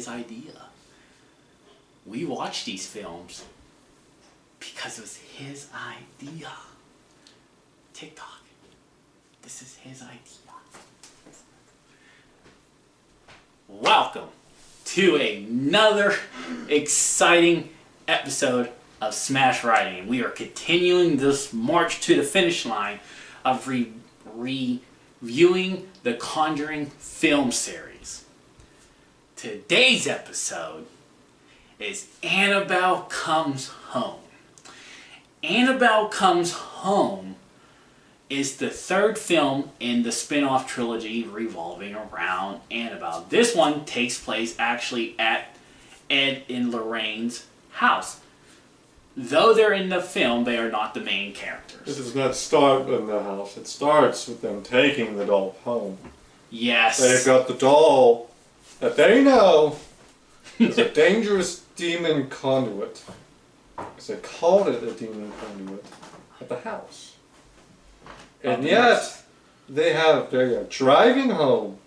his idea. We watch these films because it was his idea. TikTok. This is his idea. Welcome to another exciting episode of Smash Writing. We are continuing this march to the finish line of reviewing the Conjuring film series. Today's episode is Annabelle Comes Home. Annabelle Comes Home is the third film in the spin-off trilogy revolving around Annabelle. This one takes place actually at Ed and Lorraine's house. Though they're in the film, they are not the main characters. It does not start in the house. It starts with them taking the doll home. Yes. They've got the doll that they know is a dangerous demon conduit. Because they called it a demon conduit at the house. And yet, they are driving home,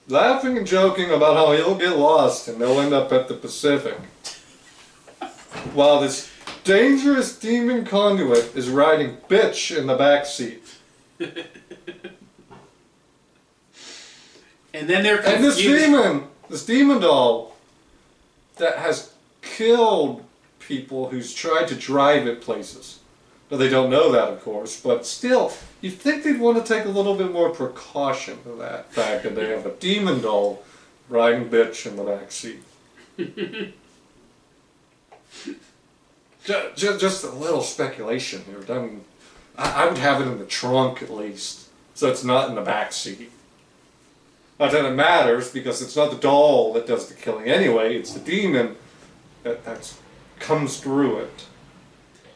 laughing and joking about how he'll get lost and they'll end up at the Pacific. While this dangerous demon conduit is riding bitch in the back seat. And then they're confused. And this demon doll that has killed people who's tried to drive it places. Now they don't know that, of course, but still, you'd think they'd want to take a little bit more precaution of that fact that they have a demon doll riding bitch in the back seat. Just a little speculation here. I would have it in the trunk at least, so it's not in the back seat. Not that it matters, because it's not the doll that does the killing anyway, it's the demon that comes through it.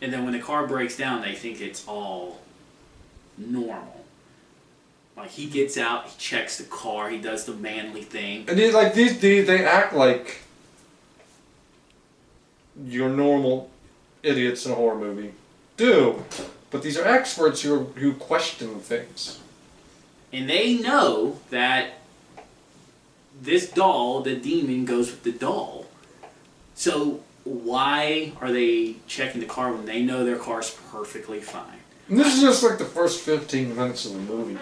And then when the car breaks down, they think it's all normal. Like, he gets out, he checks the car, he does the manly thing. And they act like your normal idiots in a horror movie do, but these are experts who question things. And they know that this doll, the demon, goes with the doll. So why are they checking the car when they know their car's perfectly fine? And this is just like the first 15 minutes of the movie.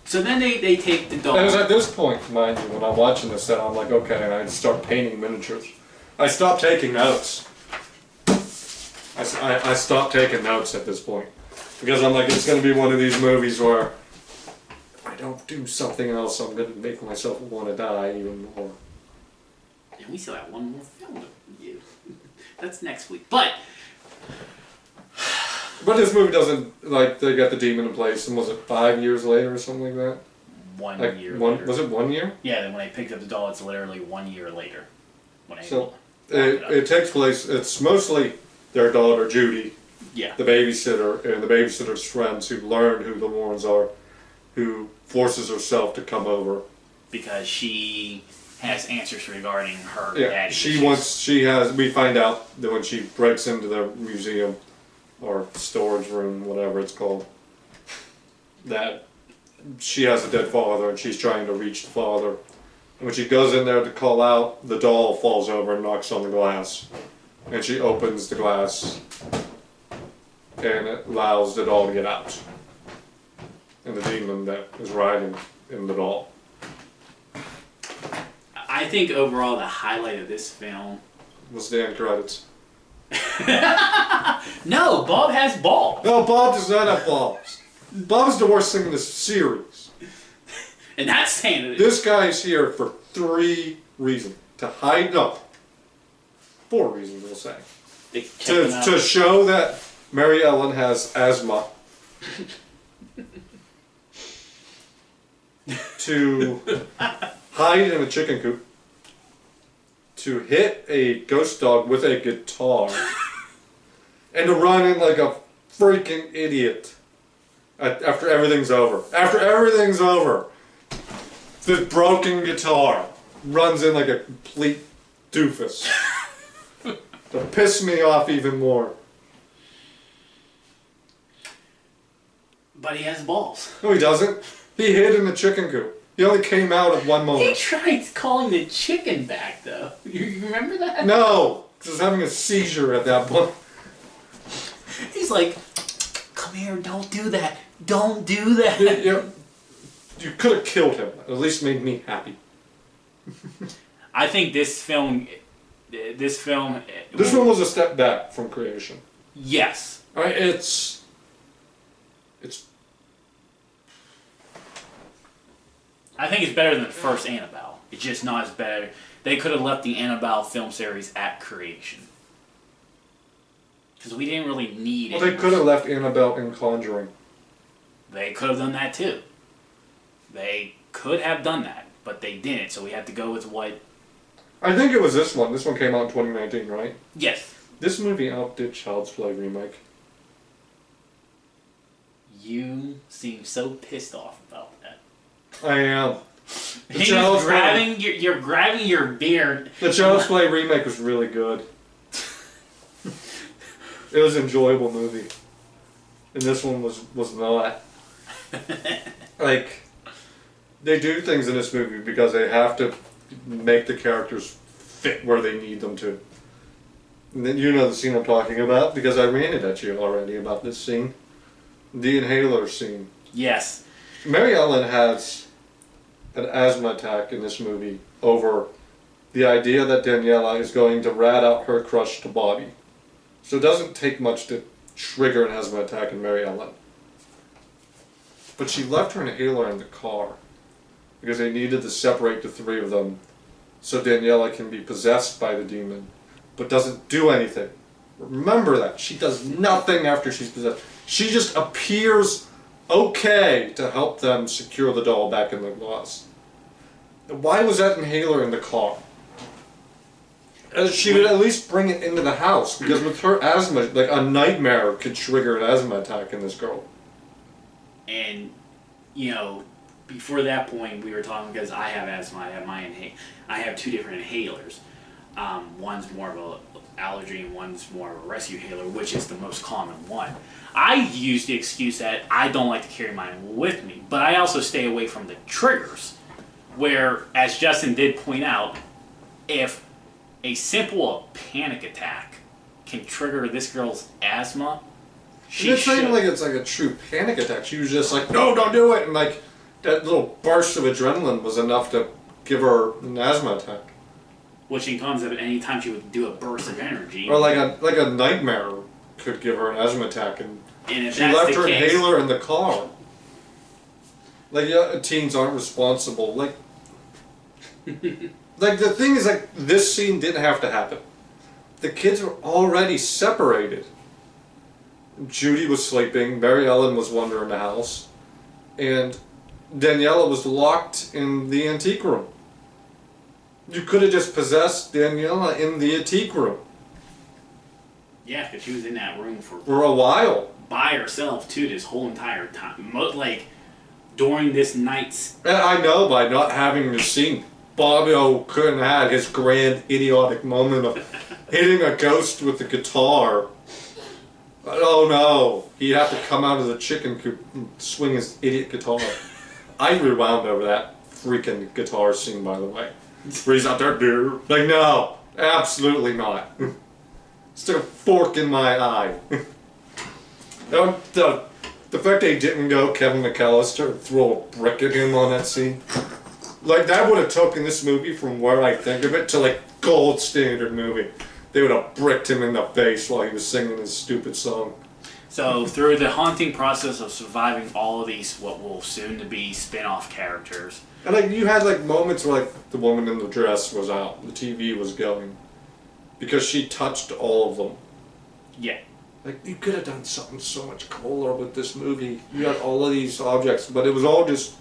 So then they take the doll. And it was at this point, mind you, when I'm watching this, that I'm like, okay, and I start painting miniatures. I stopped taking notes. I stopped taking notes at this point. Because I'm like, it's going to be one of these movies where if I don't do something else, I'm going to make myself want to die even more. And we still have one more film to review. That's next week. But this movie doesn't, like, they got the demon in place, and was it 5 years later or something like that? 1 year later. Was it 1 year? Yeah, then when they picked up the doll, it's literally 1 year later. So it takes place, it's mostly their daughter Judy, yeah, the babysitter, and the babysitter's friends who learn who the Warrens are, who forces herself to come over. Because she has answers regarding her daddy. We find out that when she breaks into the museum, or storage room, whatever it's called, that she has a dead father and she's trying to reach the father. And when she goes in there to call out, the doll falls over and knocks on the glass. And she opens the glass and it allows the doll to get out. And the demon that is riding in the doll. I think overall the highlight of this film was the end credits. No, Bob has balls. No, Bob does not have balls. Bob is the worst thing in this series. And that's saying it. This guy is here for 3 reasons. To hide, no, 4 reasons we'll say. To show that Mary Ellen has asthma. To hide in a chicken coop. To hit a ghost dog with a guitar. And to run in like a freaking idiot after everything's over. After everything's over, the broken guitar runs in like a complete doofus. To piss me off even more. But he has balls. No, he doesn't. He hid in the chicken coop. He only came out at one He moment. tried calling the chicken back, though. You remember that? No! He was having a seizure at that point. He's like, come here, don't do that. Don't do that. You could have killed him. At least made me happy. I think this film... This film was a step back from creation. Yes. It's I think it's better than the first Annabelle. It's just not as better. They could have left the Annabelle film series at creation. Because we didn't really need it. Well, they could have left Annabelle in Conjuring. They could have done that too. They could have done that, but they didn't, so we had to go with what... I think it was this one. This one came out in 2019, right? Yes. This movie outdid Child's Play remake. You seem so pissed off about that. I am. You're grabbing your beard. The Child's Play remake was really good. It was an enjoyable movie. And this one was not. Like, they do things in this movie because they have to make the characters fit where they need them to. And then you know the scene I'm talking about because I ranted at you already about this scene. The inhaler scene. Yes. Mary Ellen has an asthma attack in this movie over the idea that Daniela is going to rat out her crushed body. So it doesn't take much to trigger an asthma attack in Mary Ellen. But she left her inhaler in the car because they needed to separate the three of them so Daniela can be possessed by the demon, but doesn't do anything. Remember that. She does nothing after she's possessed. She just appears okay to help them secure the doll back in the glass. Why was that inhaler in the car? She would at least bring it into the house, because with her asthma, like a nightmare could trigger an asthma attack in this girl. And, you know, before that point, we were talking because I have asthma. I have two different inhalers. One's more of an allergy and one's more of a rescue inhaler, which is the most common one. I use the excuse that I don't like to carry mine with me, but I also stay away from the triggers, where, as Justin did point out, if a simple panic attack can trigger this girl's asthma, It's not even like it's like a true panic attack. She was just like, no, don't do it, and like that little burst of adrenaline was enough to give her an asthma attack. Which in concept, any time she would do a burst of energy, Or like a nightmare could give her an asthma attack, and if she that's left the her case, inhaler in the car. Like, yeah, teens aren't responsible. Like, like the thing is, like, this scene didn't have to happen. The kids were already separated. Judy was sleeping, Mary Ellen was wandering the house, and Daniela was locked in the antique room. You could have just possessed Daniela in the antique room. Yeah, because she was in that room for a while. By herself, too, this whole entire time. Like, during this night's... And I know, by not having the scene, Bobbio couldn't have had his grand idiotic moment of hitting a ghost with the guitar. Oh no, he'd have to come out of the chicken coop and swing his idiot guitar. I rewound over that freaking guitar scene, by the way. Where he's out there, dude. Like, no, absolutely not. Stick a fork in my eye. The fact they didn't go Kevin McAllister and throw a brick at him on that scene, like, that would have taken this movie from where I think of it to like gold standard movie. They would have bricked him in the face while he was singing his stupid song. So through the haunting process of surviving all of these, what will soon to be spin-off characters. And like, you had like moments where like the woman in the dress was out, the TV was going, because she touched all of them. Yeah. Like, you could have done something so much cooler with this movie. You had all of these objects, but it was all just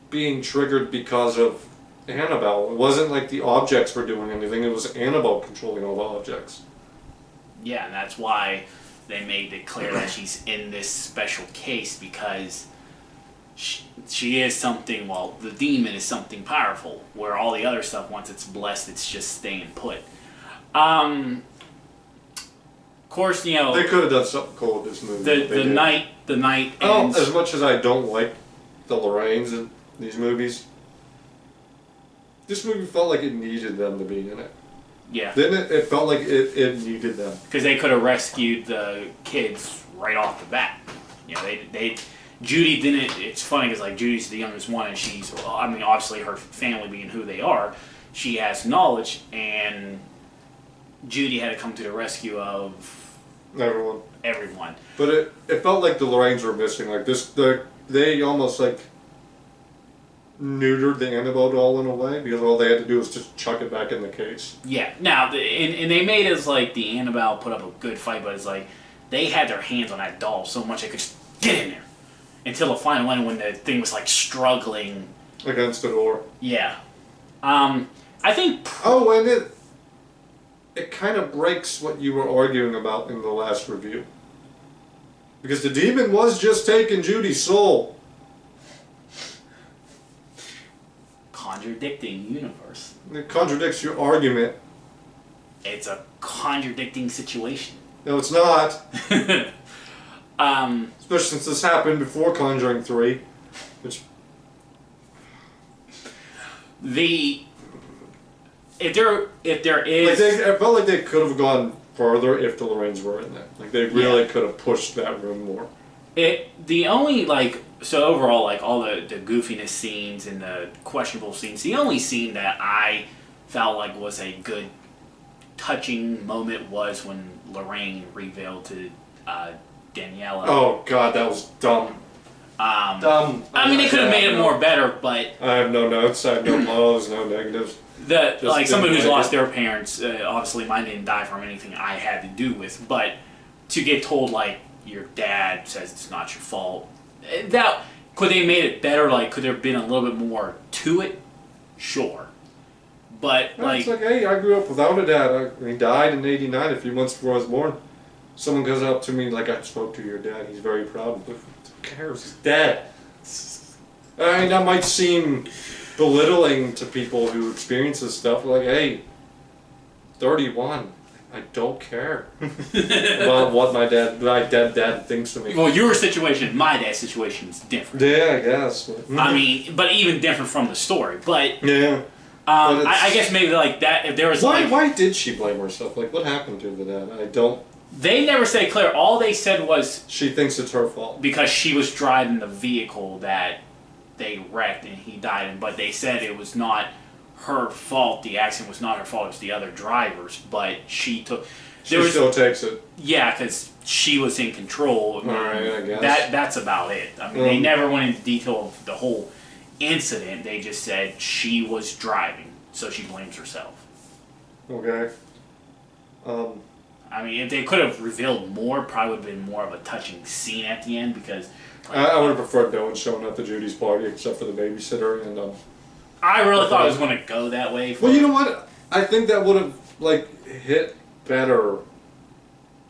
being triggered because of Annabelle. It wasn't like the objects were doing anything, it was Annabelle controlling all the objects. Yeah, and that's why they made it clear that she's in this special case, because she is something, well, the demon is something powerful, where all the other stuff, once it's blessed, it's just staying put. Of course, you know... They could have done something cool with this movie. The night ends... As much as I don't like the Lorraines in these movies, this movie felt like it needed them to be in it. Yeah. Didn't it? It felt like it needed them. Because they could have rescued the kids right off the bat. You know, Judy didn't. It's funny because like Judy's the youngest one, and she's. I mean, obviously her family being who they are, she has knowledge, and Judy had to come to the rescue of everyone. But it felt like the Lorraines were missing. Like they almost like neutered the Annabelle doll in a way because all they had to do was just chuck it back in the case. Yeah. Now, and they made it as like the Annabelle put up a good fight, but it's like they had their hands on that doll so much they could just get in there until the final end when the thing was like struggling against the door. Yeah. I think. Oh, and it kind of breaks what you were arguing about in the last review. Because the demon was just taking Judy's soul. Contradicting universe. It contradicts your argument. It's a contradicting situation. No, it's not. Especially since this happened before Conjuring 3. Which... If there is... I felt like they could have gone further if the Lorraines were in there. Like, they really could have pushed that room more. The only, like... So overall, like, all the goofiness scenes and the questionable scenes, the only scene that I felt like was a good, touching moment was when Lorraine revealed to Daniela. Oh, God, that was dumb. Dumb. I mean, they could have made it more better, but... I have no notes, I have no positives, no negatives. Like somebody who's lost their parents, obviously mine didn't die from anything I had to do with, but to get told, like, your dad says it's not your fault, that, could they have made it better? Like, could there have been a little bit more to it? Sure. But, like... It's like, hey, I grew up without a dad. He died in '89, a few months before I was born. Someone goes up to me like, I spoke to your dad, he's very proud. Who cares? He's dead. I mean, that might seem belittling to people who experience this stuff. Like, hey, 31. I don't care about what my dead dad thinks of me. Well, your situation, my dad's situation is different. Yeah, I guess. I mean, but even different from the story. But yeah, I guess maybe like that. If there was why did she blame herself? Like, what happened to the dad? I don't. They never said clear. All they said was she thinks it's her fault because she was driving the vehicle that they wrecked and he died in. But they said it was not her fault. The accident was not her fault. It was the other drivers. But she took. She still takes it. Yeah, because she was in control. All right, I guess. That's about it. I mean, they never went into detail of the whole incident. They just said she was driving, so she blames herself. Okay. I mean, if they could have revealed more, probably would have been more of a touching scene at the end because. Like, I would have preferred no one showing up to Judy's party except for the babysitter and. I really thought it was going to go that way. Well, you know what? I think that would have like hit better,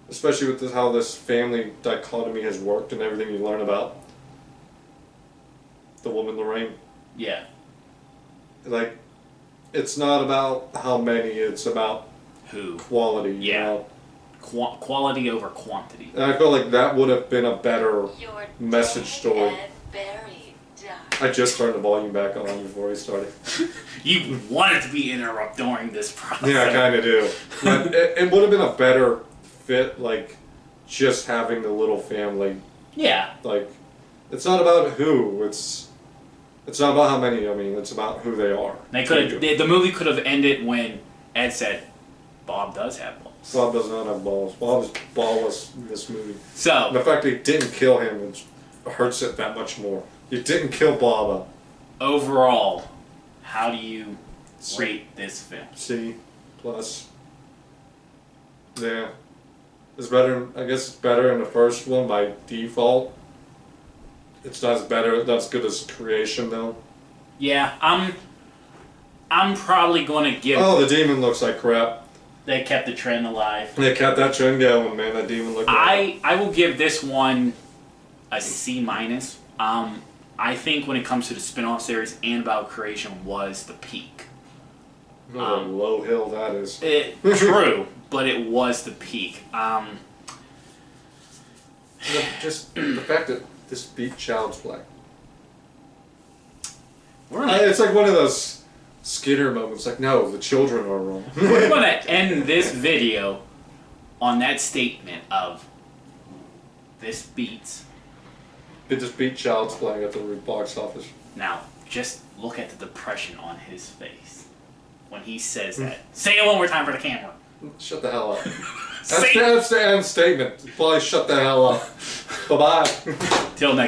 especially with how this family dichotomy has worked and everything you learn about the woman Lorraine. Yeah. Like, it's not about how many; it's about who, quality. Yeah. You know? Quality over quantity. And I feel like that would have been a better message story. I just turned the volume back on before we started. You wanted to be interrupted during this process. Yeah, I kind of do. But it would have been a better fit, like, just having the little family. Yeah. Like, it's not about who, it's not about how many, I mean, it's about who they are. The movie could have ended when Ed said, Bob does have balls. Bob does not have balls. Bob is ballless in this movie. So. And the fact that he didn't kill him, it hurts it that much more. You didn't kill Baba. Overall, how do you rate this film? C+. Yeah. It's better, I guess it's better in the first one by default. It's not as good as Creation though. Yeah, I'm probably going to give... Oh, the demon looks like crap. They kept the trend alive. They kept that trend going, man. That demon looked like I will give this one a C-. I think when it comes to the spin-off series, Annabelle Creation was the peak. What a low hill that is. True, but it was the peak. Just the fact that this beat Child's Play. It's like one of those Skinner moment. It's like, no, the children are wrong. We're going to end this video on that statement of this beats. It just beat Child's Play at the box office. Now, just look at the depression on his face when he says that. Say it one more time for the camera. Shut the hell up. That's the end statement. Probably shut the hell up. Bye-bye. Till next